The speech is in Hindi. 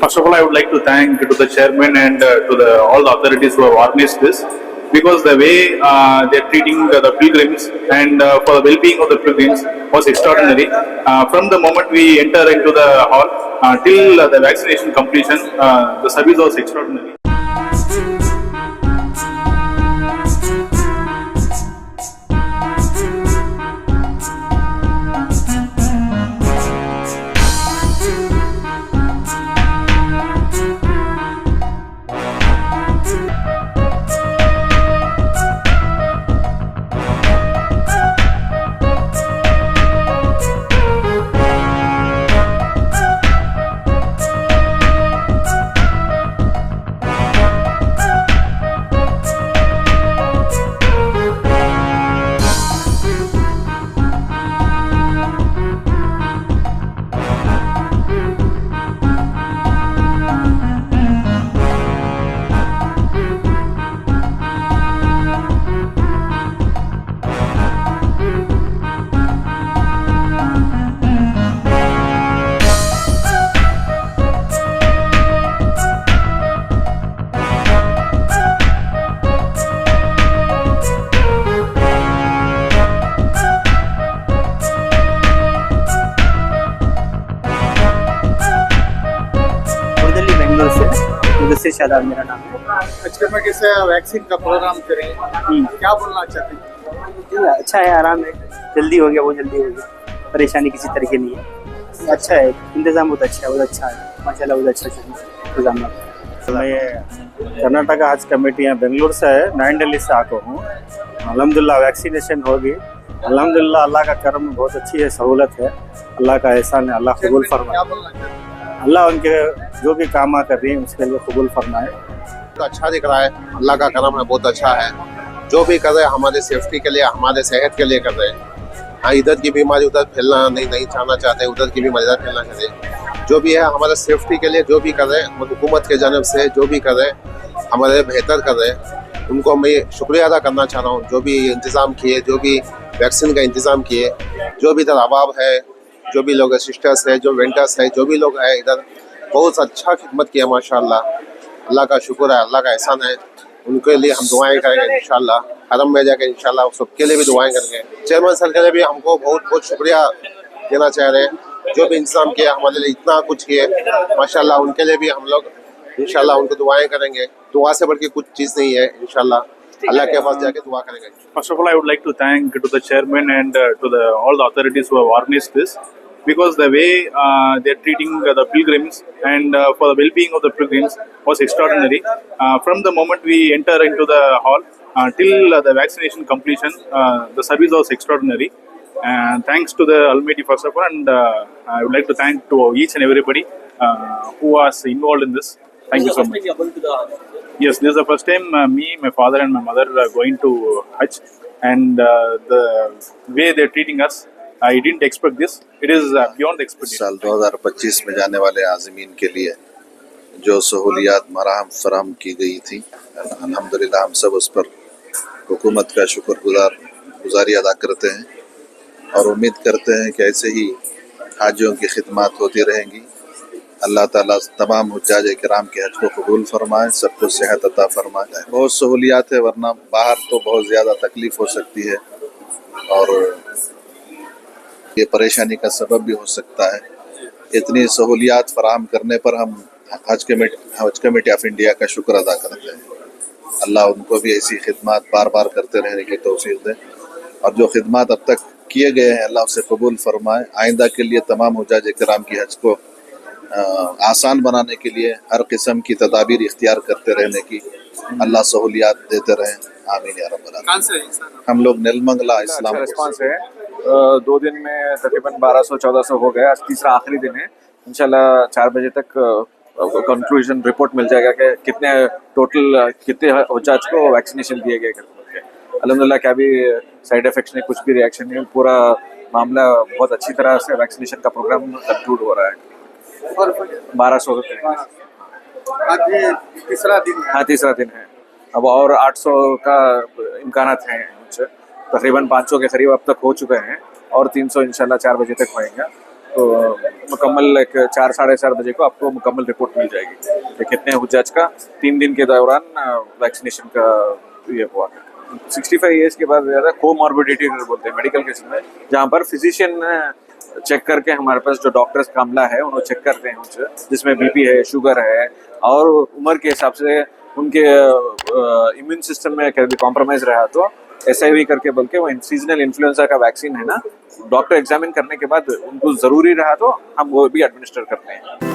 First of all, I would like to thank to the chairman and to all the authorities who have organized this, because the way they are treating the pilgrims and for the well-being of the pilgrims was extraordinary. From the moment we enter into the hall till the vaccination completion, the service was extraordinary. से शादाब मेरा नाम है। अच्छा, मैं कैसे वैक्सीन का प्रोग्राम करें, क्या बोलना चाहते हैं? अच्छा है, आराम है, जल्दी हो गया, बहुत जल्दी हो गया, परेशानी किसी तरह की नहीं है, अच्छा है, इंतज़ाम बहुत अच्छा है, बहुत अच्छा है माशाल्लाह, बहुत अच्छा इंतजाम है। मैं कर्नाटक हज कमेटी यहाँ बेंगलुरु से है, नई दिल्ली से आको हूँ। अल्हम्दुलिल्लाह वैक्सीनेशन होगी, अल्हम्दुलिल्लाह अल्लाह का करम बहुत अच्छी है, सहूलत है, अल्लाह का एहसान है, अल्लाह कबूल फरमाए, अल्लाह उनके जो भी काम कर रही है उसके लिए कबूल फरमाए। तो अच्छा दिख रहा है, अल्लाह का करम है, बहुत अच्छा है, जो भी कर रहे हैं हमारे सेफ्टी के लिए, हमारे सेहत के लिए कर रहे हैं। हाँ, इधर की बीमारी उधर फैलना नहीं चाहना चाहते, उधर की बीमारी इधर फैलना चाहते, जो भी है हमारे सेफ्टी के लिए जो भी कर रहे हैं, हुकूमत के जानब से जो भी कर रहे हैं हमारे बेहतर कर रहे हैं, उनको मैं शुक्रिया अदा करना चाह रहा हूँ। जो भी इंतज़ाम किए, जो भी वैक्सीन का इंतज़ाम किए, जो भी इधर अहबाब है, जो भी लोग सिस्टर्स है, जो वेंटर्स है, जो भी लोग है इधर, बहुत अच्छा खिदमत किया माशाल्लाह, अल्लाह का शुक्र है, अल्लाह का एहसान है। उनके लिए हम दुआएं करेंगे इंशाल्लाह, हरम में जाकर इंशाल्लाह सबके लिए भी दुआएं करेंगे। चेयरमैन सर के लिए भी हमको बहुत बहुत शुक्रिया देना चाह रहे हैं, जो भी इंतजाम किया हमारे लिए, इतना कुछ किए माशाल्लाह, उनके लिए भी हम लोग इंशाल्लाह उनको दुआएं करेंगे। दुआ से बढ़ के कुछ चीज़ नहीं है, इंशाल्लाह अल्लाह के पास जाके दुआ करेंगे। First of all, I would like to thank to the chairman and to all the authorities who have organized this, because the way they are treating the pilgrims and for the well-being of the pilgrims was extraordinary. From the moment we enter into the hall till the vaccination completion, the service was extraordinary. And thanks to the Almighty first of all, and I would like to thank to each and everybody who was involved in this. Thank you so much. Yes, this is the first time me, my father and my mother are going to Hajj, and the way they are treating us, I didn't expect this. It is beyond the expectation. साल 2025 में जाने वाले आज़मीन के लिए जो सहूलियात फराहम की गई थी, अल्हम्दुलिल्लाह हम सब उस पर हुकूमत का शुक्रगुजारी अदा करते हैं और उम्मीद करते हैं कि ऐसे ही हाजियों की खिदमत होती रहेंगी। अल्लाह ताला तमाम हुज्जाज किराम के हज को कबूल फरमाए, सबको सेहत अता फरमाए। बहुत सहूलियात है, वरना बाहर तो बहुत ज़्यादा तकलीफ़ हो सकती है और ये परेशानी का सबब भी हो सकता है। इतनी सहूलियात फराहम करने पर हम हज कमेटी ऑफ इंडिया का शुक्र अदा करते हैं। अल्लाह उनको भी ऐसी खिदमत बार बार करते रहने की तौफीक दे और जो खिदमत अब तक किए गए हैं अल्लाह उसे कबूल फरमाए। आइंदा के लिए तमाम हुज्जाज किराम की हज को आसान बनाने के लिए हर किस्म की तदाबीर इख्तियार करते रहने की अल्लाह सहूलियात देते रहें, आमीन या रब्बल आलमीन। हम लोग नेलमंगला इस्लाम रिस्पांस है, 2 दिन में तकरीबन 1200-1400 हो गए, आज तीसरा आखिरी दिन है। इंशाल्लाह 4 बजे तक कंक्लूजन रिपोर्ट मिल जाएगा कि कितने हुज्जाज को वैक्सीनेशन दिए गए। अल्हम्दुलिल्लाह क्या भी साइड इफेक्ट्स नहीं, कुछ भी रिएक्शन नहीं, पूरा मामला बहुत अच्छी तरह से वैक्सीनेशन का प्रोग्राम कंक्लूड हो रहा है। 1200 आज तीसरा दिन है। हाँ, तीसरा दिन है। अब और 800 का इम्कानात हैं मुझसे, तकरीबन 500 के करीब अब तक हो चुके हैं और 300 इंशाल्लाह 4 बजे तक होएंगे। तो मुकम्मल एक 4-4:30 बजे को आपको मुकम्मल रिपोर्ट मिल जाएगी कि कितने हुज्जाज का 3 दिन के दौरान वैक्सीनेशन का ये हुआ। 65 ईयर्स के बाद ज़्यादा कोमॉर्बिडिटी बोलते हैं मेडिकल केस में, जहाँ पर फिजिशियन चेक करके हमारे पास जो डॉक्टर्स का अमला है उन्हें चेक करते हैं उनसे, जिसमें बीपी है, शुगर है और उम्र के हिसाब से उनके इम्यून सिस्टम में कभी कॉम्प्रोमाइज रहा तो SIV करके बोल के वो सीजनल इन्फ्लुएंजा का वैक्सीन है ना, डॉक्टर एग्जामिन करने के बाद उनको ज़रूरी रहा तो हम वो भी एडमिनिस्टर करते हैं।